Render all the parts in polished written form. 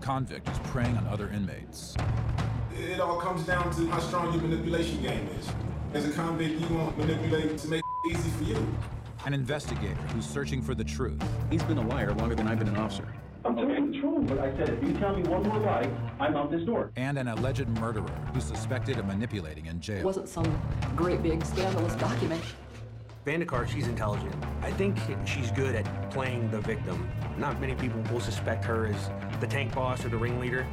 convict is preying on other inmates. It all comes down to how strong your manipulation game is. As a convict, you want to manipulate to make it easy for you. An investigator who's searching for the truth. He's been a liar longer than I've been an officer. I'm telling the truth, but I said if you tell me one more lie, I'm out this door. And an alleged murderer who's suspected of manipulating in jail. It wasn't some great big scandalous document. Vandekar, she's intelligent. I think she's good at playing the victim. Not many people will suspect her as the tank boss or the ringleader.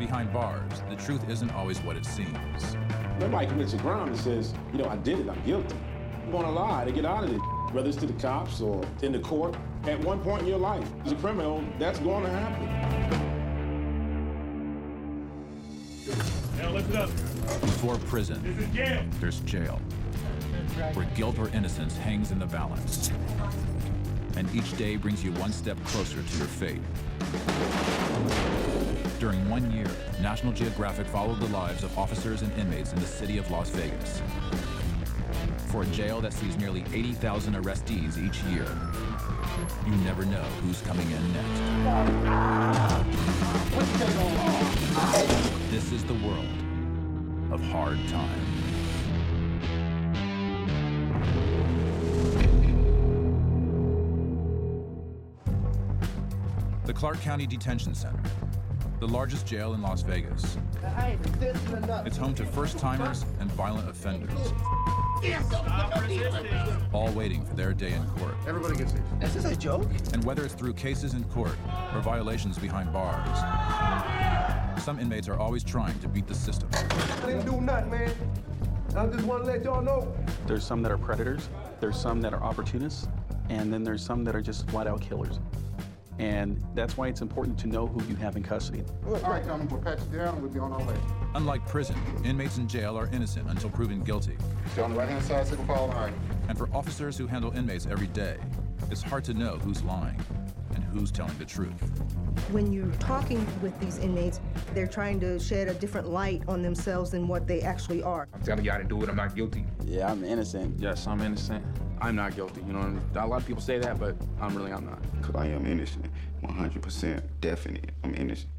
Behind bars, the truth isn't always what it seems. Nobody commits a crime that says, I did it, I'm guilty. You want to lie to get out of it, whether it's to the cops or in the court. At one point in your life, as a criminal, that's going to happen. Now lift it up. Before prison, This is jail. there's jail, where guilt or innocence hangs in the balance. And each day brings you one step closer to your fate. During 1 year, National Geographic followed the lives of officers and inmates in the city of Las Vegas. For a jail that sees nearly 80,000 arrestees each year, you never know who's coming in next. This is the world of hard time. The Clark County Detention Center, the largest jail in Las Vegas. It's home to first-timers and violent offenders, all waiting for their day in court. Everybody gets it. Is this a joke? And whether it's through cases in court or violations behind bars, some inmates are always trying to beat the system. I didn't do nothing, man. I just want to let y'all know. There's some that are predators, there's some that are opportunists, and then there's some that are just flat-out killers. And that's why it's important to know who you have in custody. All right, Tommy, we'll pat you down. We'll be on our way. Unlike prison, inmates in jail are innocent until proven guilty. Stay on the right-hand side, single file line. And for officers who handle inmates every day, it's hard to know who's lying and who's telling the truth. When you're talking with these inmates, they're trying to shed a different light on themselves than what they actually are. I'm telling you how to do it, I'm not guilty. Yeah, I'm innocent. Yes, I'm innocent. I'm not guilty, A lot of people say that, but I'm not. Because I am innocent, 100% definite, I'm innocent.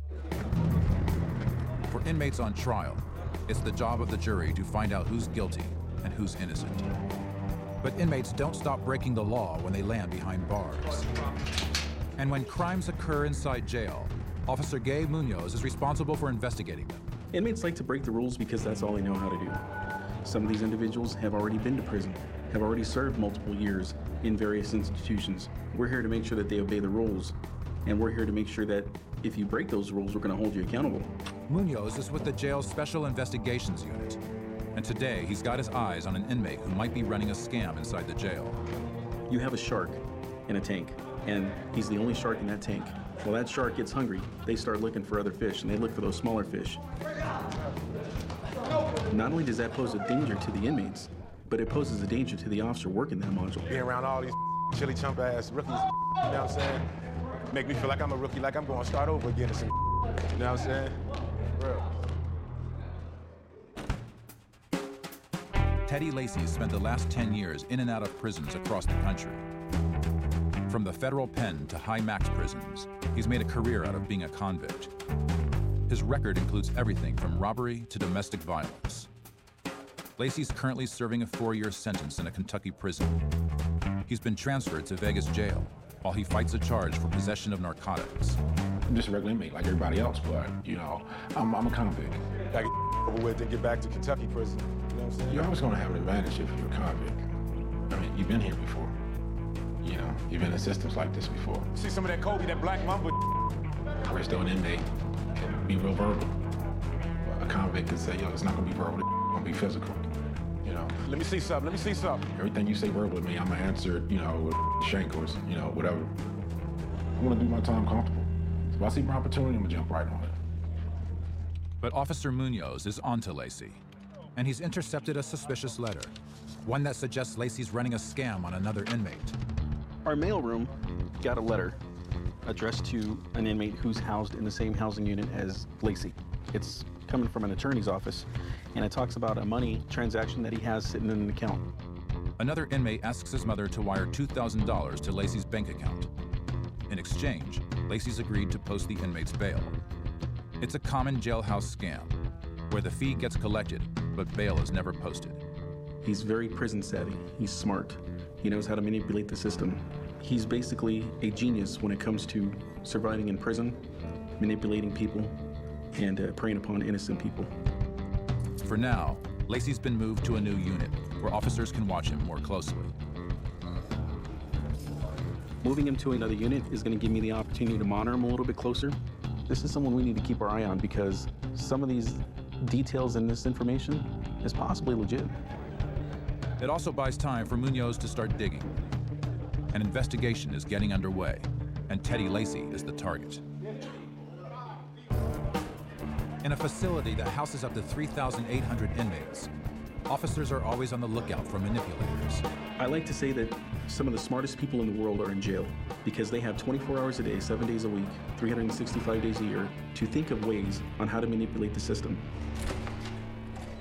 For inmates on trial, it's the job of the jury to find out who's guilty and who's innocent. But inmates don't stop breaking the law when they land behind bars. And when crimes occur inside jail, Officer Gabe Munoz is responsible for investigating them. Inmates like to break the rules because that's all they know how to do. Some of these individuals have already been to prison, have already served multiple years in various institutions. We're here to make sure that they obey the rules, and we're here to make sure that if you break those rules, we're going to hold you accountable. Munoz is with the jail's Special Investigations Unit, and today he's got his eyes on an inmate who might be running a scam inside the jail. You have a shark in a tank, and he's the only shark in that tank. Well, that shark gets hungry, they start looking for other fish, and they look for those smaller fish. Not only does that pose a danger to the inmates, but it poses a danger to the officer working that module. Being around all these chili chump ass rookies, you know what I'm saying? Make me feel like I'm a rookie, like I'm going to start over again or some, you know what I'm saying? Real. Teddy Lacey spent the last 10 years in and out of prisons across the country. From the federal pen to high max prisons, he's made a career out of being a convict. His record includes everything from robbery to domestic violence. Lacey's currently serving a 4-year sentence in a Kentucky prison. He's been transferred to Vegas jail while he fights a charge for possession of narcotics. I'm just a regular inmate like everybody else, but, I'm a convict. Gotta get over with and get back to Kentucky prison, you know what I'm saying? You're always going to have an advantage if you're a convict. I mean, you've been here before. You've been in systems like this before. See some of that Kobe, that black mamba. Where still an inmate can be real verbal. A convict can say, it's not going to be verbal, it's going to be physical. Let me see something, Everything you say verbally to me, I'm going to answer, with shank or, whatever. I want to do my time comfortable. So if I see my opportunity, I'm going to jump right on it. But Officer Munoz is onto Lacey, and he's intercepted a suspicious letter, one that suggests Lacey's running a scam on another inmate. Our mailroom got a letter addressed to an inmate who's housed in the same housing unit as Lacey. It's coming from an attorney's office, and it talks about a money transaction that he has sitting in an account. Another inmate asks his mother to wire $2,000 to Lacey's bank account. In exchange, Lacey's agreed to post the inmate's bail. It's a common jailhouse scam, where the fee gets collected, but bail is never posted. He's very prison savvy. He's smart. He knows how to manipulate the system. He's basically a genius when it comes to surviving in prison, manipulating people, and preying upon innocent people. For now, Lacey's been moved to a new unit where officers can watch him more closely. Moving him to another unit is going to give me the opportunity to monitor him a little bit closer. This is someone we need to keep our eye on because some of these details in this information is possibly legit. It also buys time for Munoz to start digging. An investigation is getting underway, and Teddy Lacey is the target. In a facility that houses up to 3,800 inmates, officers are always on the lookout for manipulators. I like to say that some of the smartest people in the world are in jail because they have 24 hours a day, 7 days a week, 365 days a year to think of ways on how to manipulate the system.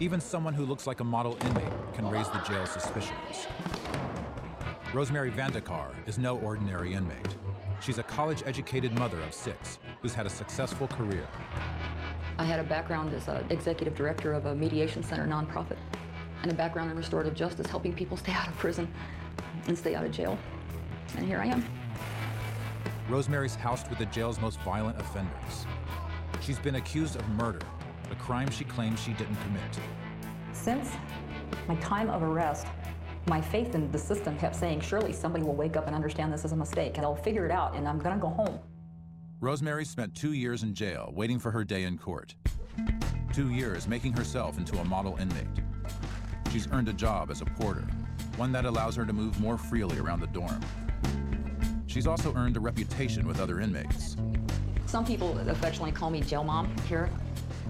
Even someone who looks like a model inmate can raise the jail's suspicions. Rosemary Vandekar is no ordinary inmate. She's a college-educated mother of 6 who's had a successful career. I had a background as an executive director of a mediation center nonprofit and a background in restorative justice, helping people stay out of prison and stay out of jail. And here I am. Rosemary's housed with the jail's most violent offenders. She's been accused of murder, a crime she claims she didn't commit. Since my time of arrest, my faith in the system kept saying, surely somebody will wake up and understand this is a mistake, and they'll figure it out, and I'm gonna go home. Rosemary spent 2 years in jail waiting for her day in court. 2 years making herself into a model inmate. She's earned a job as a porter, one that allows her to move more freely around the dorm. She's also earned a reputation with other inmates. Some people affectionately call me jail mom here.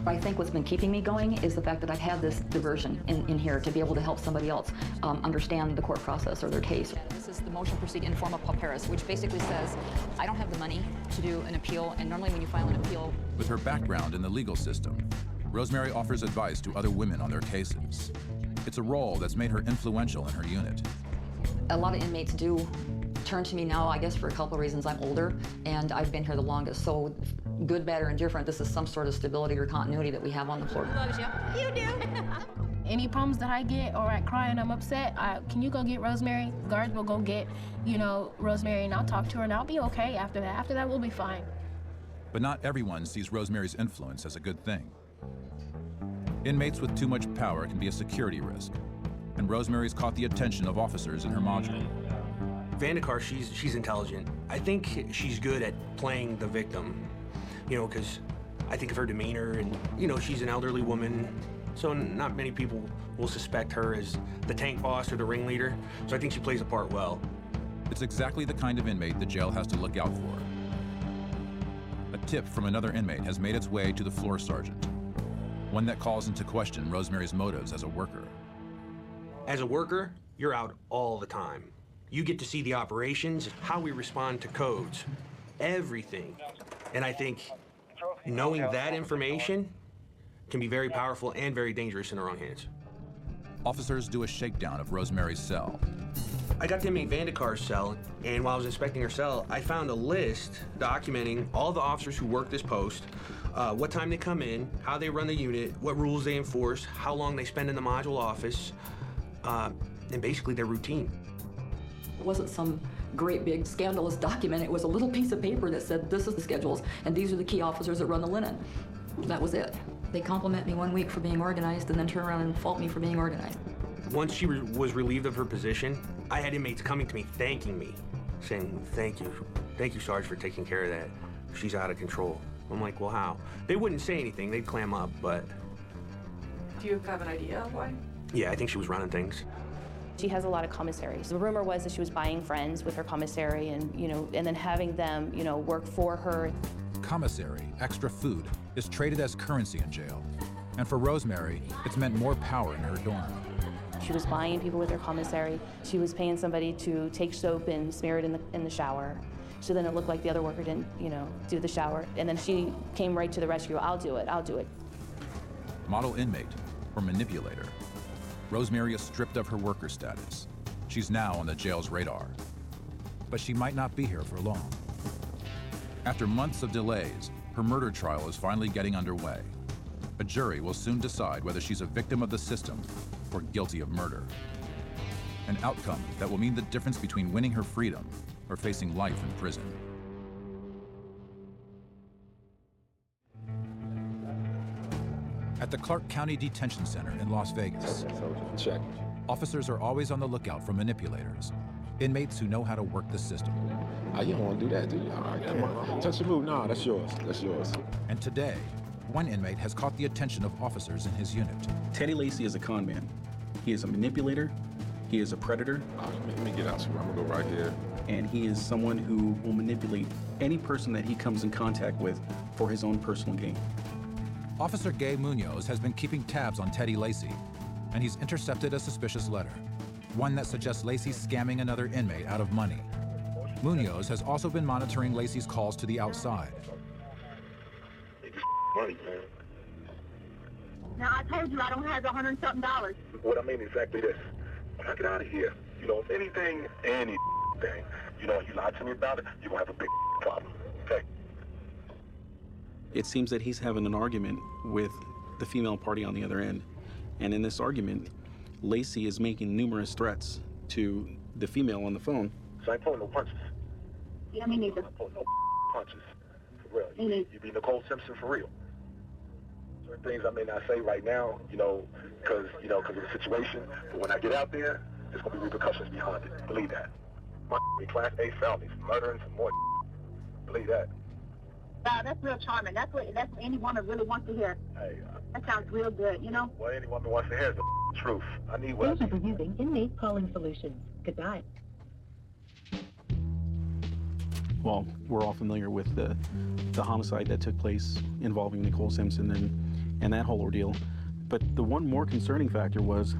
I think what's been keeping me going is the fact that I've had this diversion in here to be able to help somebody else understand the court process or their case. This is the motion proceeding in forma pauperis, which basically says, I don't have the money to do an appeal, and normally when you file an appeal... With her background in the legal system, Rosemary offers advice to other women on their cases. It's a role that's made her influential in her unit. A lot of inmates do turn to me now, I guess for a couple of reasons. I'm older, and I've been here the longest, so good, bad, or indifferent, this is some sort of stability or continuity that we have on the floor. Loves you. You do. Any problems that I get or I cry and I'm upset, can you go get Rosemary? Guards will go get, Rosemary, and I'll talk to her, and I'll be okay after that. After that, we'll be fine. But not everyone sees Rosemary's influence as a good thing. Inmates with too much power can be a security risk, and Rosemary's caught the attention of officers in her module. Vandekar, she's intelligent. I think she's good at playing the victim, because I think of her demeanor and, she's an elderly woman, so not many people will suspect her as the tank boss or the ringleader, so I think she plays the part well. It's exactly the kind of inmate the jail has to look out for. A tip from another inmate has made its way to the floor sergeant, one that calls into question Rosemary's motives as a worker. As a worker, you're out all the time. You get to see the operations, how we respond to codes, everything. And I think knowing that information can be very powerful and very dangerous in the wrong hands. Officers do a shakedown of Rosemary's cell. I got to inmate Vandekar's cell, and while I was inspecting her cell, I found a list documenting all the officers who work this post, what time they come in, how they run the unit, what rules they enforce, how long they spend in the module office, and basically their routine. It wasn't some great big scandalous document. It was a little piece of paper that said, this is the schedules, and these are the key officers that run the linen. That was it. They compliment me 1 week for being organized and then turn around and fault me for being organized. Once she was relieved of her position, I had inmates coming to me, thanking me, saying, thank you, Sarge, for taking care of that. She's out of control. I'm like, well, how? They wouldn't say anything, they'd clam up, but... Do you have an idea of why? Yeah, I think she was running things. She has a lot of commissaries. The rumor was that she was buying friends with her commissary and, and then having them, work for her. Commissary, extra food, is traded as currency in jail. And for Rosemary, it's meant more power in her dorm. She was buying people with her commissary. She was paying somebody to take soap and smear it in the shower. So then it looked like the other worker didn't, do the shower. And then she came right to the rescue. I'll do it. Model inmate or manipulator. Rosemary is stripped of her worker status. She's now on the jail's radar. But she might not be here for long. After months of delays, her murder trial is finally getting underway. A jury will soon decide whether she's a victim of the system or guilty of murder. An outcome that will mean the difference between winning her freedom or facing life in prison. At the Clark County Detention Center in Las Vegas, officers are always on the lookout for manipulators, inmates who know how to work the system. You don't want to do that, do you? All right, come on. Touch the move. No, that's yours. That's yours. And today, one inmate has caught the attention of officers in his unit. Teddy Lacy is a con man. He is a manipulator. He is a predator. Let me get out, so I'm gonna go right here. And he is someone who will manipulate any person that he comes in contact with for his own personal gain. Officer Gay Munoz has been keeping tabs on Teddy Lacy, and he's intercepted a suspicious letter, one that suggests Lacy's scamming another inmate out of money. Munoz has also been monitoring Lacy's calls to the outside. Money, man. Now, I told you I don't have $100 and something. What I mean is exactly this. When I get out of here, if anything, you lie to me about it, you're gonna have a big problem, okay? It seems that he's having an argument with the female party on the other end. And in this argument, Lacy is making numerous threats to the female on the phone. So I ain't pulling no punches. Yeah, me neither. I'm pulling no punches. For real. You be Nicole Simpson for real. Certain things I may not say right now, because of the situation. But when I get out there, there's gonna be repercussions behind it. Believe that. Class A felonies, murdering some more. Believe that. Wow, that's real charming. That's what any woman really wants to hear. Hey, that sounds real good, What any woman wants to hear is the truth. I need what Thank you for using Inmate Calling Solutions. Goodbye. Well, we're all familiar with the homicide that took place involving Nicole Simpson and that whole ordeal. But the one more concerning factor was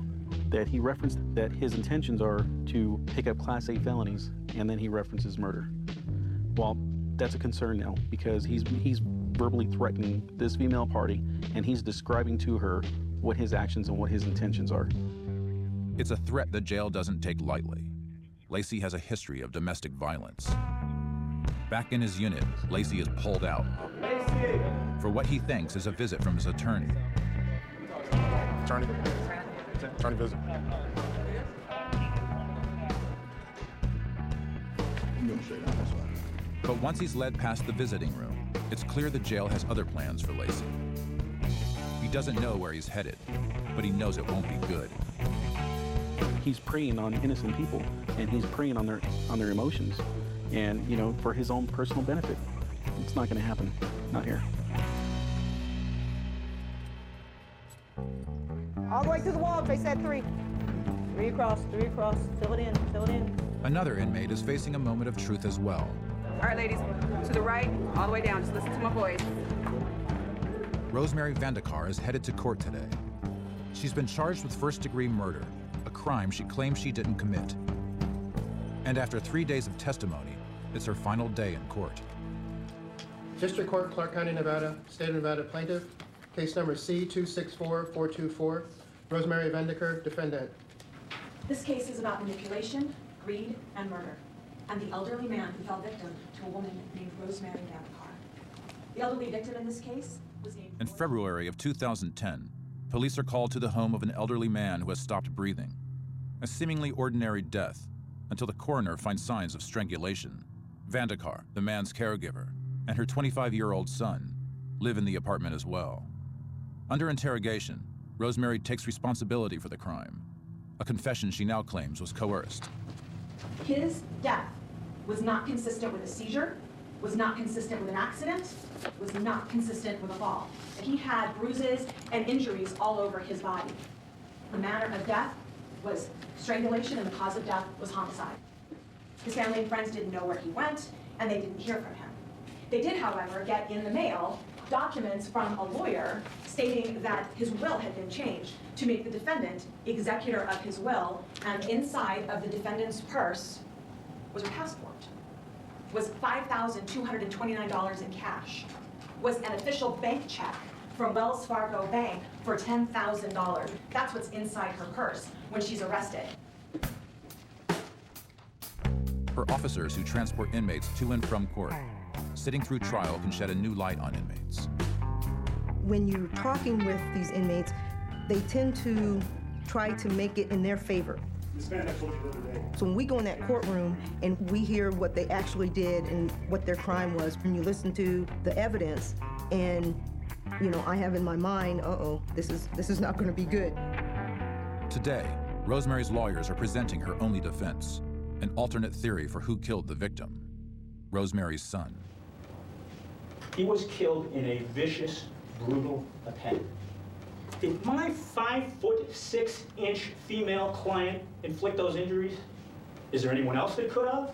that he referenced that his intentions are to pick up Class A felonies, and then he references murder. Well, that's a concern now, because he's verbally threatening this female party, and he's describing to her what his actions and what his intentions are. It's a threat the jail doesn't take lightly. Lacy has a history of domestic violence. Back in his unit, Lacy is pulled out for what he thinks is a visit from his attorney. Attorney visit. But once he's led past the visiting room, it's clear the jail has other plans for Lacy. He doesn't know where he's headed, but he knows it won't be good. He's preying on innocent people, and he's preying on their emotions, and for his own personal benefit. It's not going to happen. Not here. All the way to the wall, face that 3. 3 across, fill it in. Another inmate is facing a moment of truth as well. All right, ladies, to the right, all the way down. Just listen to my voice. Rosemary Vandekar is headed to court today. She's been charged with first-degree murder, a crime she claims she didn't commit. And after 3 days of testimony, it's her final day in court. District Court, Clark County, Nevada, State of Nevada plaintiff, case number C-264424, Rosemary Vandekar, defendant. This case is about manipulation, greed, and murder, and the elderly man who fell victim to a woman named Rosemary Vandekar. The elderly victim in this case was named... In February of 2010, police are called to the home of an elderly man who has stopped breathing. A seemingly ordinary death, until the coroner finds signs of strangulation. Vandekar, the man's caregiver, and her 25-year-old son live in the apartment as well. Under interrogation, Rosemary takes responsibility for the crime, a confession she now claims was coerced. His death was not consistent with a seizure, was not consistent with an accident, was not consistent with a fall. He had bruises and injuries all over his body. The manner of death was strangulation, and the cause of death was homicide. His family and friends didn't know where he went, and they didn't hear from him. They did, however, get in the mail documents from a lawyer stating that his will had been changed to make the defendant executor of his will, and inside of the defendant's purse was her passport, was $5,229 in cash, was an official bank check from Wells Fargo Bank for $10,000. That's what's inside her purse when she's arrested. For officers who transport inmates to and from court, sitting through trial can shed a new light on inmates. When you're talking with these inmates, they tend to try to make it in their favor. So when we go in that courtroom and we hear what they actually did and what their crime was, when you listen to the evidence, and I have in my mind, this is not going to be good. Today, Rosemary's lawyers are presenting her only defense, an alternate theory for who killed the victim, Rosemary's son. He was killed in a vicious, brutal attack. Did my 5'6" female client inflict those injuries? Is there anyone else that could have?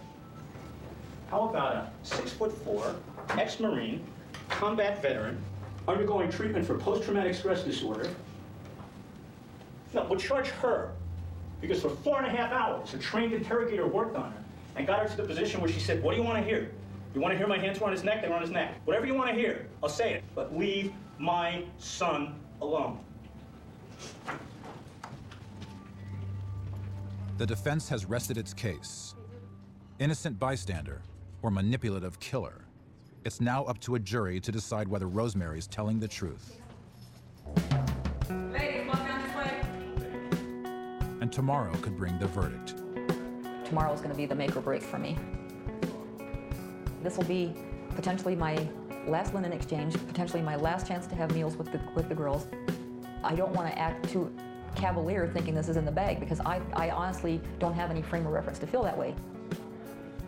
How about a 6'4" ex-Marine, combat veteran, undergoing treatment for post-traumatic stress disorder? No, we'll charge her, because for 4.5 hours, a trained interrogator worked on her and got her to the position where she said, "What do you want to hear? You want to hear my hands were on his neck? They were on his neck. Whatever you want to hear, I'll say it, but leave my son alone." The defense has rested its case. Innocent bystander or manipulative killer. It's now up to a jury to decide whether Rosemary's telling the truth. Ladies, walk down this way. And tomorrow could bring the verdict. Tomorrow's going to be the make or break for me. This will be potentially my last linen exchange, potentially my last chance to have meals with the girls. I don't want to act too cavalier thinking this is in the bag, because I honestly don't have any frame of reference to feel that way.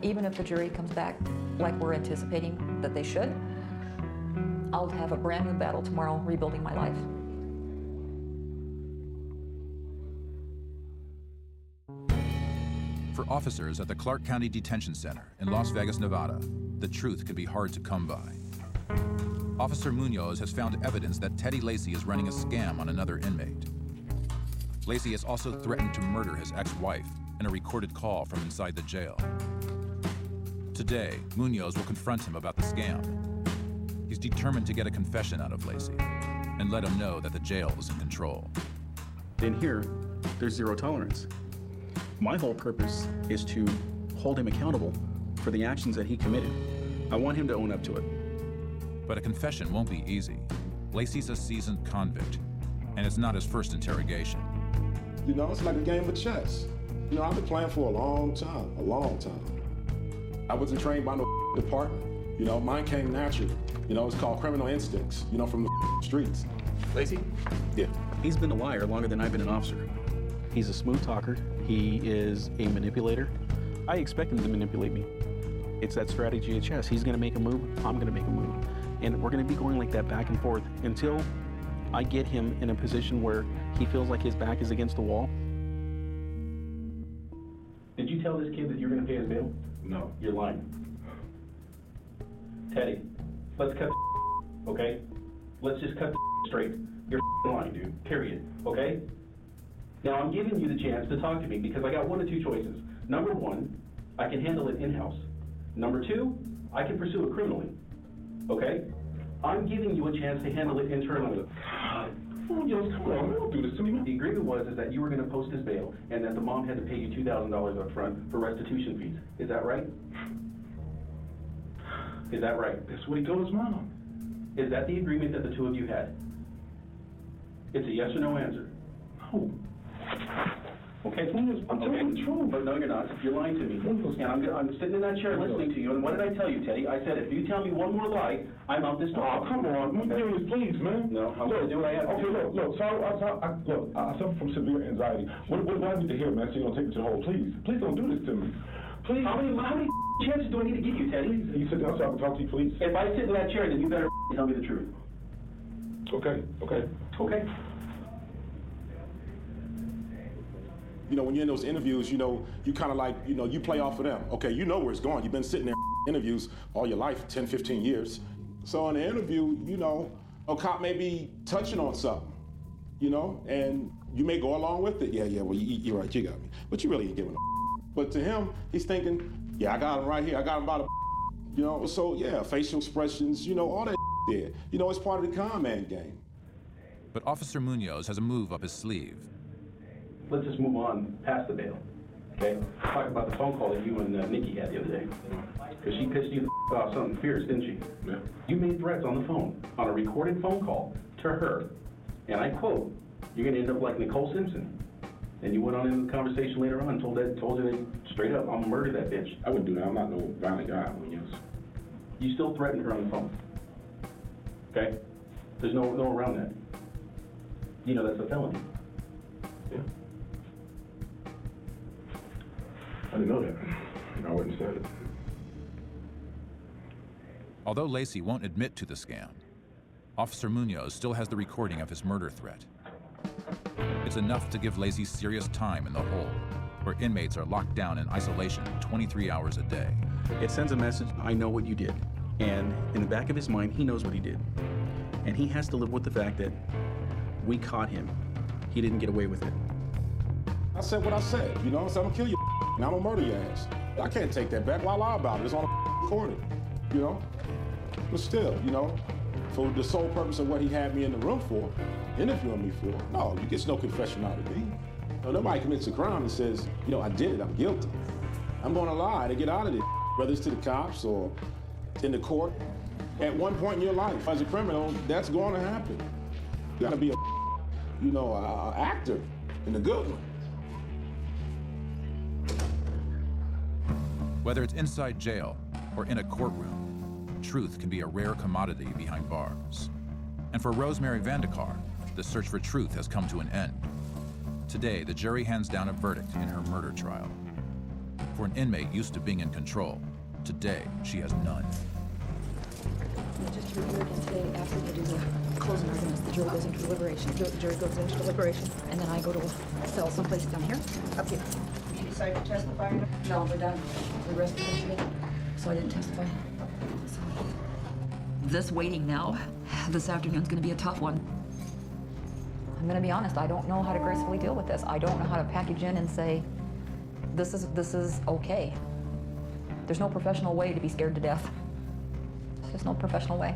Even if the jury comes back like we're anticipating that they should, I'll have a brand new battle tomorrow rebuilding my life. For officers at the Clark County Detention Center in Las Vegas, Nevada, the truth could be hard to come by. Officer Munoz has found evidence that Teddy Lacy is running a scam on another inmate. Lacy has also threatened to murder his ex-wife in a recorded call from inside the jail. Today, Munoz will confront him about the scam. He's determined to get a confession out of Lacy and let him know that the jail is in control. In here, there's zero tolerance. My whole purpose is to hold him accountable for the actions that he committed. I want him to own up to it. But a confession won't be easy. Lacy's a seasoned convict, and it's not his first interrogation. It's like a game of chess. I've been playing for a long time. I wasn't trained by no department. Mine came naturally. It's called criminal instincts, from the streets. Lacy? Yeah. He's been a liar longer than I've been an officer. He's a smooth talker. He is a manipulator. I expect him to manipulate me. It's that strategy of chess. He's gonna make a move, I'm gonna make a move. And we're gonna be going like that back and forth until I get him in a position where he feels like his back is against the wall. Did you tell this kid that you're going to pay his bail? No. You're lying. Teddy, let's cut the okay? Let's just cut the straight. You're lying, dude. Period. Okay? Now, I'm giving you the chance to talk to me because I got one of two choices. Number one, I can handle it in-house. Number two, I can pursue it criminally. Okay? I'm giving you a chance to handle it internally. Oh, yes, come on, don't do this to me. The agreement was that you were going to post his bail and that the mom had to pay you $2,000 up front for restitution fees. Is that right? Is that right? That's what he told his mom. Is that the agreement that the two of you had? It's a yes or no answer. No. Okay, I'm telling the truth. But no, you're not. You're lying to me. And I'm sitting in that chair listening to you. And what did I tell you, Teddy? I said, if you tell me one more lie, I'm out this door. Oh, come on. Please, man. No, I'm going to do what I have to do. Look, I suffer from severe anxiety. What do I need to hear, man, so you don't take me to the hole? Please don't do this to me. Please. How many chances do I need to give you, Teddy? You sit down so I can talk to you, please. If I sit in that chair, then you better tell me the truth. Okay. Okay. When you're in those interviews, you kind of like, you play off of them. Okay, you know where it's going. You've been sitting there in interviews all your life, 10, 15 years. So in the interview, a cop may be touching on something, and you may go along with it. Yeah, well, you're right, you got me. But you really ain't giving a But to him, he's thinking, yeah, I got him right here. I got him by the so yeah, facial expressions, all that there. It's part of the con man game. But Officer Munoz has a move up his sleeve. Let's just move on past the bail, okay? Talk about the phone call that you and Nikki had the other day. Because she pissed you the about something fierce, didn't she? Yeah. You made threats on the phone, on a recorded phone call to her, and I quote, "You're gonna end up like Nicole Simpson." And you went on in the conversation later on and told her that straight up, I'm gonna murder that bitch. I wouldn't do that. I'm not no violent guy. Yes. You still threatened her on the phone. Okay? There's no around that. You know that's a felony. Yeah. I didn't know that. I wouldn't say it. Although Lacy won't admit to the scam, Officer Munoz still has the recording of his murder threat. It's enough to give Lacy serious time in the hole, where inmates are locked down in isolation 23 hours a day. It sends a message, I know what you did. And in the back of his mind, he knows what he did. And he has to live with the fact that we caught him. He didn't get away with it. I said what I said, you know, so I'm gonna kill you and I'm gonna murder your ass. I can't take that back. Why lie about it? It's on recorded, you know? But still, you know, for the sole purpose of what he had me in the room for, interviewing me for, no, you get no confession out of me. No, nobody commits a crime and says, you know, I did it, I'm guilty. I'm gonna lie to get out of it, whether it's to the cops or in the court. At one point in your life, as a criminal, that's going to happen. You gotta be a, you know, a actor, and a good one. Whether it's inside jail or in a courtroom, truth can be a rare commodity behind bars. And for Rosemary Vandekar, the search for truth has come to an end. Today, the jury hands down a verdict in her murder trial. For an inmate used to being in control, today she has none. Just to review again, today, after they do the closing arguments, the jury goes into deliberation. The jury goes into deliberation, and then I go to a cell someplace down here. Up here. You decide to testify? No, we're done. We rested yesterday, so I didn't testify. So, this waiting now, this afternoon's gonna be a tough one. I'm gonna be honest, I don't know how to gracefully deal with this. I don't know how to package in and say, this is okay. There's no professional way to be scared to death. There's no professional way.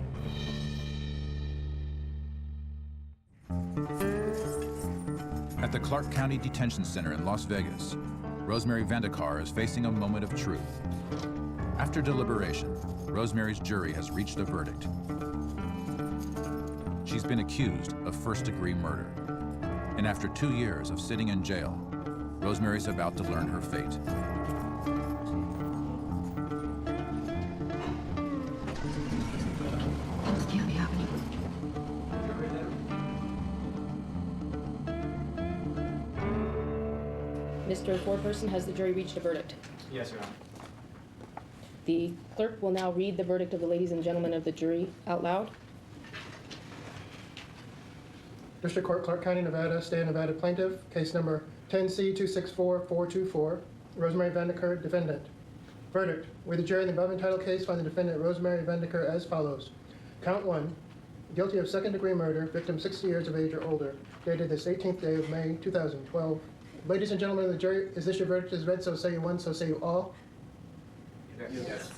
At the Clark County Detention Center in Las Vegas, Rosemary Vandekar is facing a moment of truth. After deliberation, Rosemary's jury has reached a verdict. She's been accused of first-degree murder. And after 2 years of sitting in jail, Rosemary's about to learn her fate. This can't be happening. Mr. Foreperson, has the jury reached a verdict? Yes, Your Honor. The clerk will now read the verdict of the ladies and gentlemen of the jury out loud. District Court, Clark County, Nevada, State of Nevada Plaintiff, case number 10C-264424, Rosemary Vandekar, defendant. Verdict: we, the jury in the above entitled case, find the defendant Rosemary Vandekar as follows. Count 1, guilty of second-degree murder, victim 60 years of age or older, dated this 18th day of May 2012. Ladies and gentlemen of the jury, is this your verdict as read? So say you one, so say you all. Yes.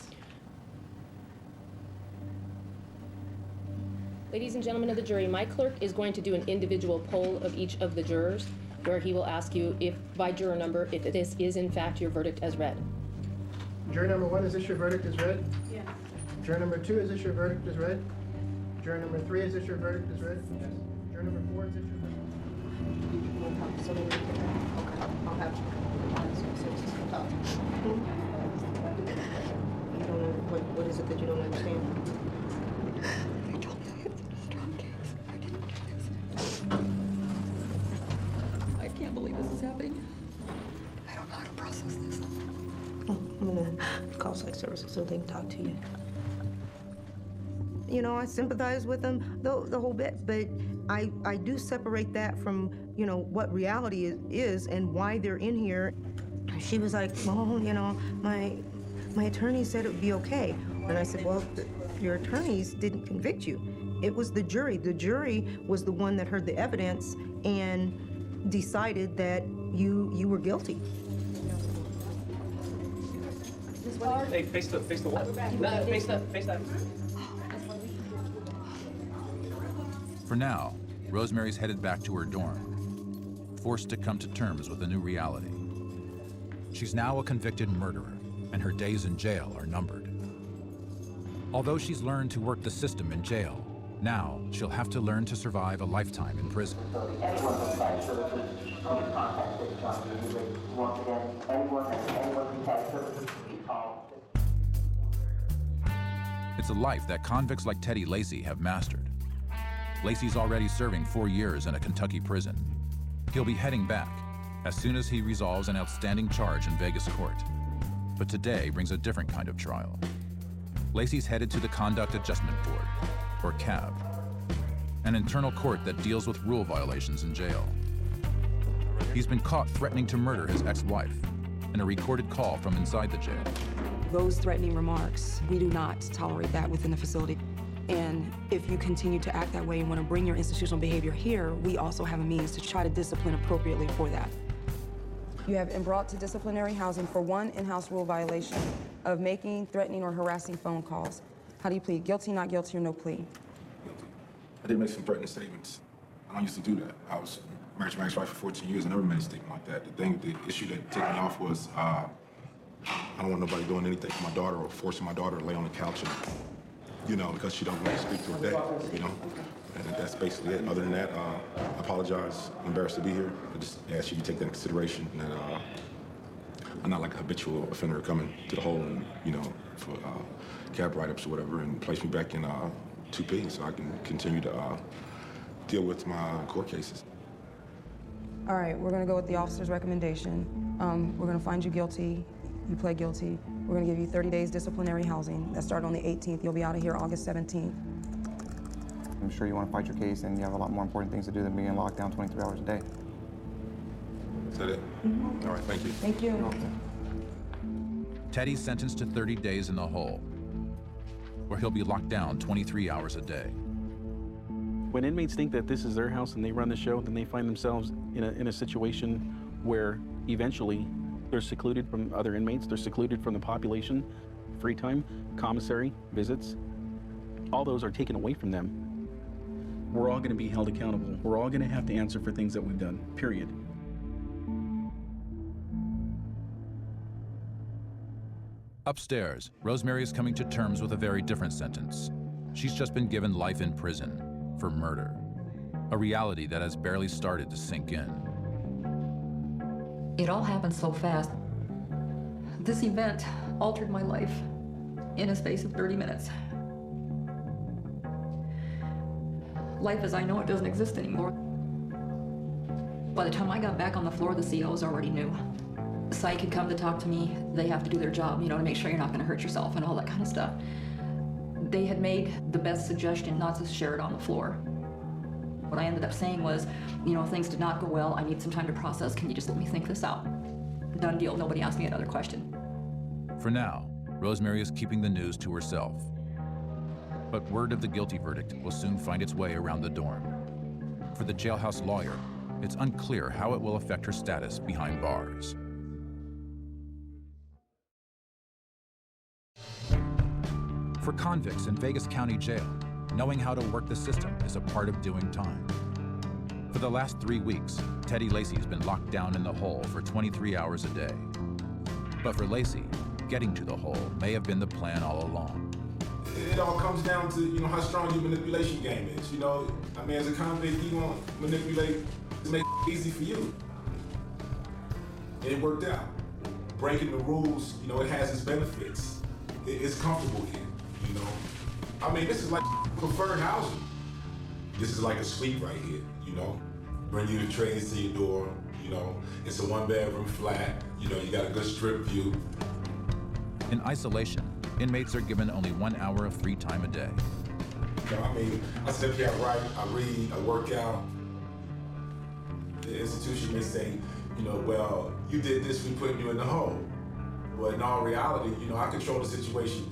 Ladies and gentlemen of the jury, my clerk is going to do an individual poll of each of the jurors, where he will ask you if, by juror number, if this is in fact your verdict as read. Juror number 1, is this your verdict as read? Yes. Juror number 2, is this your verdict as read? Juror number 3, is this your verdict as read? Yes. Juror number 4, is this your verdict? I'll have you talk. You don't know, what is it that you don't understand? They told me I had such a strong case. I didn't do this. I can't believe this is happening. I don't know how to process this. I'm gonna call psych services so they can talk to you. You know, I sympathize with them the whole bit, but I do separate that from, you know, what reality is and why they're in here. She was like, well, you know, my attorney said it would be okay. And I said, well, your attorneys didn't convict you. It was the jury. The jury was the one that heard the evidence and decided that you were guilty. Hey, face the wall. No, face that. For now, Rosemary's headed back to her dorm, forced to come to terms with a new reality. She's now a convicted murderer, and her days in jail are numbered. Although she's learned to work the system in jail, now she'll have to learn to survive a lifetime in prison. It's a life that convicts like Teddy Lacey have mastered. Lacey's already serving 4 years in a Kentucky prison. He'll be heading back as soon as he resolves an outstanding charge in Vegas court. But today brings a different kind of trial. Lacey's headed to the Conduct Adjustment Board, or CAB, an internal court that deals with rule violations in jail. He's been caught threatening to murder his ex-wife in a recorded call from inside the jail. Those threatening remarks, we do not tolerate that within the facility. And if you continue to act that way and want to bring your institutional behavior here, we also have a means to try to discipline appropriately for that. You have been brought to disciplinary housing for one in-house rule violation of making, threatening, or harassing phone calls. How do you plead? Guilty, not guilty, or no plea? Guilty. I did make some threatening statements. I don't used to do that. I was married to my ex-wife for 14 years. I never made a statement like that. The issue that ticked me off was I don't want nobody doing anything to my daughter or forcing my daughter to lay on the couch and, because she don't want to speak to her dad, And that's basically it. Other than that, I apologize. I'm embarrassed to be here. I just ask you to take that into consideration. And I'm not like a habitual offender coming to the hole and, for cab write-ups or whatever, and place me back in 2P so I can continue to deal with my court cases. All right, we're going to go with the officer's recommendation. We're going to find you guilty. You pled guilty. We're going to give you 30 days disciplinary housing. That started on the 18th. You'll be out of here August 17th. I'm sure you want to fight your case, and you have a lot more important things to do than being locked down 23 hours a day. Is that it? All right, thank you. Thank you. Teddy's sentenced to 30 days in the hole, where he'll be locked down 23 hours a day. When inmates think that this is their house and they run the show, then they find themselves in a situation where eventually they're secluded from other inmates, they're secluded from the population, free time, commissary, visits. All those are taken away from them. We're all going to be held accountable. We're all going to have to answer for things that we've done, period. Upstairs, Rosemary is coming to terms with a very different sentence. She's just been given life in prison for murder, a reality that has barely started to sink in. It all happened so fast. This event altered my life in a space of 30 minutes. Life as I know it doesn't exist anymore. By the time I got back on the floor, the COs already knew. Psych had come to talk to me. They have to do their job, to make sure you're not going to hurt yourself and all that kind of stuff. They had made the best suggestion not to share it on the floor. What I ended up saying was, things did not go well. I need some time to process. Can you just let me think this out? Done deal. Nobody asked me another question. For now, Rosemary is keeping the news to herself. But word of the guilty verdict will soon find its way around the dorm. For the jailhouse lawyer, it's unclear how it will affect her status behind bars. For convicts in Vegas County Jail, knowing how to work the system is a part of doing time. For the last 3 weeks, Teddy Lacey's been locked down in the hole for 23 hours a day. But for Lacey, getting to the hole may have been the plan all along. It all comes down to, how strong your manipulation game is. As a convict, you want to manipulate to make it easy for you. And it worked out. Breaking the rules, it has its benefits. It's comfortable here, This is like preferred housing. This is like a suite right here, Bring you the trays to your door, It's a 1-bedroom flat, you got a good strip view. In isolation, inmates are given only 1 hour of free time a day. I sit here, I write, I read, I work out. The institution may say, well, you did this, we put you in the hole. But in all reality, I control the situation.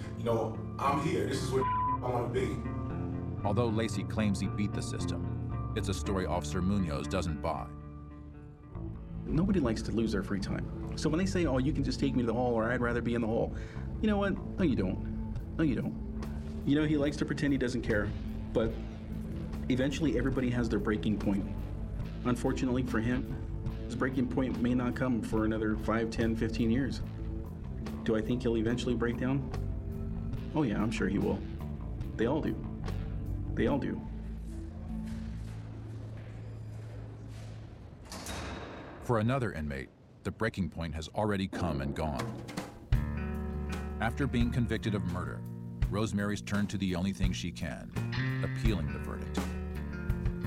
I'm here, this is where I want to be. Although Lacey claims he beat the system, it's a story Officer Munoz doesn't buy. Nobody likes to lose their free time. So when they say, oh, you can just take me to the hole, or I'd rather be in the hole, you know what? No, you don't. No, you don't. He likes to pretend he doesn't care, but eventually everybody has their breaking point. Unfortunately for him, his breaking point may not come for another 5, 10, 15 years. Do I think he'll eventually break down? Oh yeah, I'm sure he will. They all do. They all do. For another inmate, the breaking point has already come and gone. After being convicted of murder, Rosemary's turned to the only thing she can, appealing the verdict.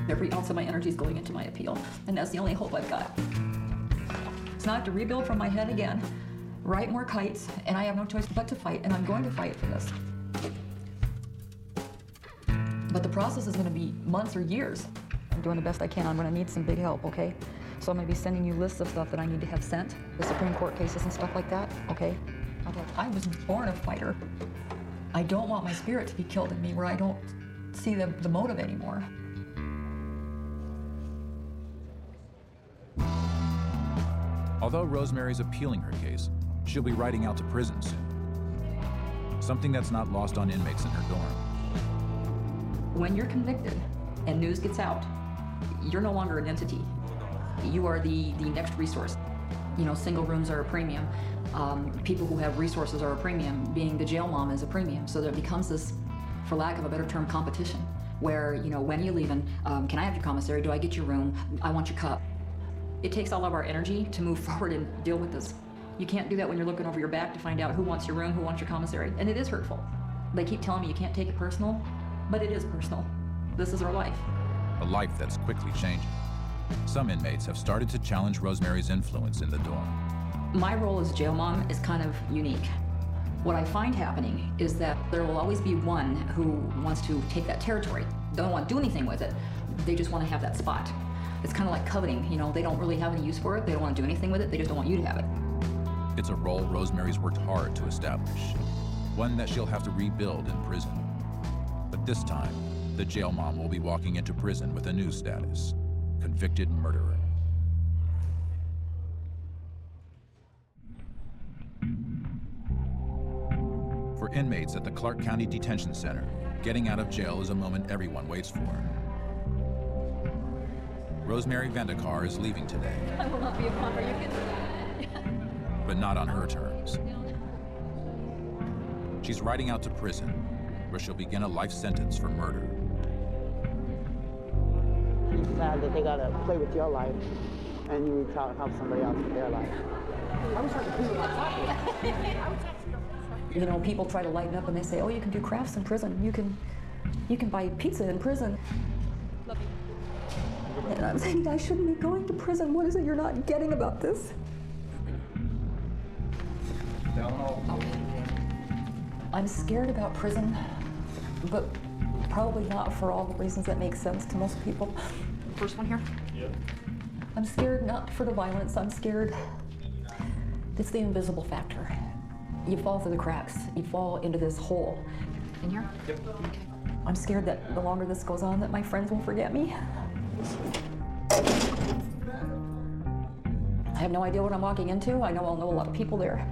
Every ounce of my energy is going into my appeal, and that's the only hope I've got. So now I have to rebuild from my head again, write more kites, and I have no choice but to fight, and I'm going to fight for this. But the process is going to be months or years. I'm doing the best I can. I'm going to need some big help, okay? So I'm going to be sending you lists of stuff that I need to have sent, the Supreme Court cases and stuff like that, okay? Okay. I was born a fighter. I don't want my spirit to be killed in me where I don't see the motive anymore. Although Rosemary's appealing her case, she'll be writing out to prison soon. Something that's not lost on inmates in her dorm. When you're convicted and news gets out, you're no longer an entity. You are the next resource. You know, single rooms are a premium. People who have resources are a premium. Being the jail mom is a premium. So there becomes this, for lack of a better term, competition where, you know, when are you leaving? Can I have your commissary? Do I get your room? I want your cup. It takes all of our energy to move forward and deal with this. You can't do that when you're looking over your back to find out who wants your room, who wants your commissary. And it is hurtful. They keep telling me you can't take it personal, but it is personal. This is our life. A life that's quickly changing. Some inmates have started to challenge Rosemary's influence in the dorm. My role as jail mom is kind of unique. What I find happening is that there will always be one who wants to take that territory. They don't want to do anything with it. They just want to have that spot. It's kind of like coveting, you know, they don't really have any use for it. They don't want to do anything with it. They just don't want you to have it. It's a role Rosemary's worked hard to establish. One that she'll have to rebuild in prison. But this time, the jail mom will be walking into prison with a new status: convicted murderer. For inmates at the Clark County Detention Center, getting out of jail is a moment everyone waits for. Rosemary Vandekar is leaving today. I will not be a bummer, you can. But not on her terms. She's riding out to prison, where she'll begin a life sentence for murder. You decide that they gotta play with your life, and you try to help somebody else with their life. I was trying to prove my topic. You know, people try to lighten up and they say, oh, you can do crafts in prison. You can buy pizza in prison. And I'm saying, I shouldn't be going to prison. What is it you're not getting about this? I'm scared about prison, but probably not for all the reasons that make sense to most people. First one here? Yep. I'm scared not for the violence. I'm scared. It's the invisible factor. You fall through the cracks. You fall into this hole. In here? Yep. Okay. I'm scared that the longer this goes on, that my friends will forget me. I have no idea what I'm walking into. I know I'll know a lot of people there.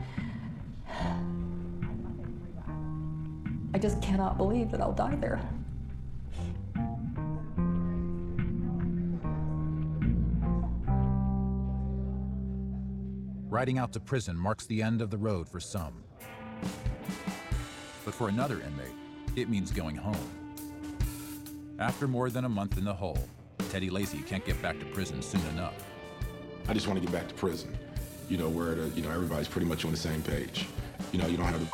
I just cannot believe that I'll die there. Riding out to prison marks the end of the road for some. But for another inmate, it means going home. After more than a month in the hole, Teddy Lacey can't get back to prison soon enough. I just want to get back to prison, you know, where everybody's pretty much on the same page. You know, you don't have to.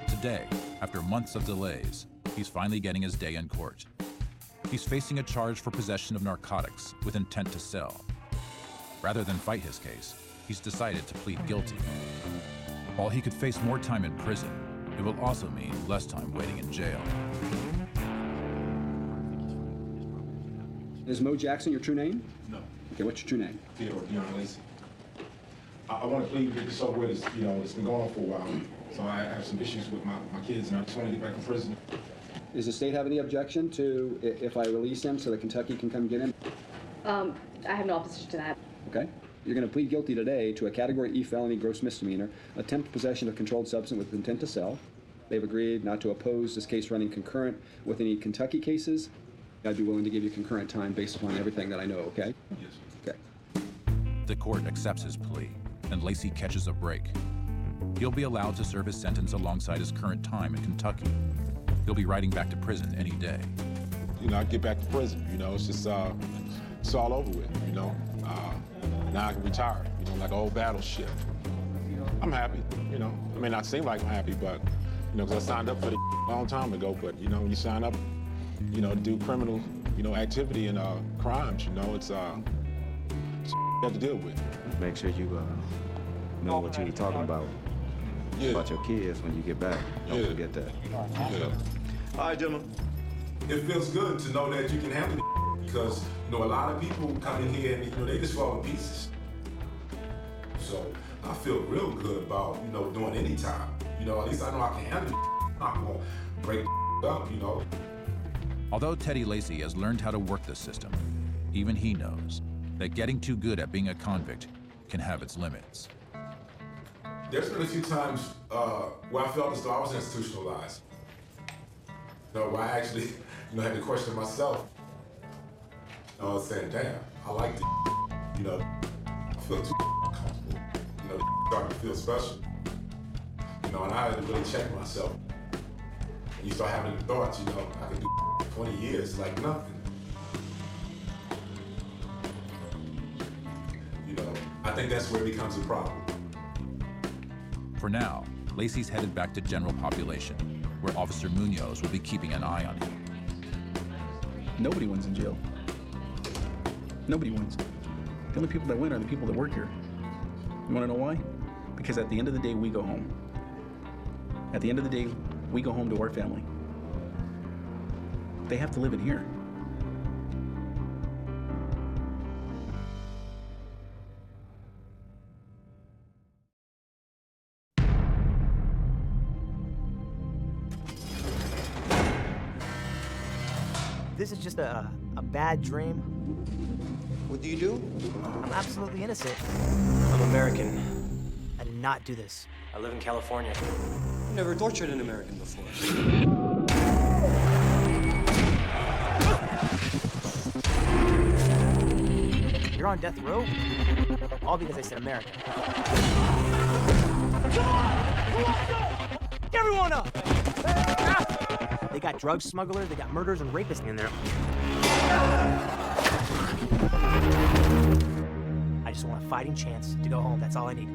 Today, after months of delays, he's finally getting his day in court. He's facing a charge for possession of narcotics with intent to sell. Rather than fight his case, he's decided to plead guilty. While he could face more time in prison, it will also mean less time waiting in jail. Is Mo Jackson your true name? No. Okay, what's your true name? Theodore Dion Lacey. I want to plead get this over with. It's been going on for a while. So I have some issues with my kids, and I just want to get back in prison. Does the state have any objection to if I release him so that Kentucky can come get him? I have no opposition to that. Okay. You're going to plead guilty today to a Category E felony gross misdemeanor, attempt possession of controlled substance with intent to sell. They've agreed not to oppose this case running concurrent with any Kentucky cases. I'd be willing to give you concurrent time based upon everything that I know, okay? Yes. Okay. The court accepts his plea, and Lacey catches a break. He'll be allowed to serve his sentence alongside his current time in Kentucky. He'll be riding back to prison any day. You know, I get back to prison, you know, it's just, it's all over with, you know. Now I can retire, you know, like an old battleship. I'm happy, you know. It may not seem like I'm happy, but, you know, because I signed up for the a long time ago, but, you know, when you sign up, you know, to do criminal, you know, activity and crimes, you know, it's you have to deal with. Make sure you know what you were talking about. About your kids when you get back. Don't forget that. Yeah. All right, gentlemen. It feels good to know that you can handle it because, you know, a lot of people come in here and, you know, they just fall to pieces. So I feel real good about, you know, doing any time. You know, at least I know I can handle it. I'm gonna break up, you know. Although Teddy Lacy has learned how to work the system, even he knows that getting too good at being a convict can have its limits. There's been a few times where I felt as though I was institutionalized. You know, where I actually, you know, had to question myself. I was saying, damn, I like this. You know, I feel too comfortable. You know, starting to feel special. You know, and I had to really check myself. And you start having the thoughts, you know, I could do 20 years like nothing. You know, I think that's where it becomes a problem. For now, Lacy's headed back to general population, where Officer Munoz will be keeping an eye on him. Nobody wins in jail. Nobody wins. The only people that win are the people that work here. You wanna know why? Because at the end of the day, we go home. At the end of the day, we go home to our family. They have to live in here. This is just a bad dream. What do you do? I'm absolutely innocent. I'm American. I did not do this. I live in California. You never tortured an American before. You're on death row? All because I said American. Get everyone up! They got drug smugglers, they got murderers and rapists in there. I just want a fighting chance to go home. That's all I need.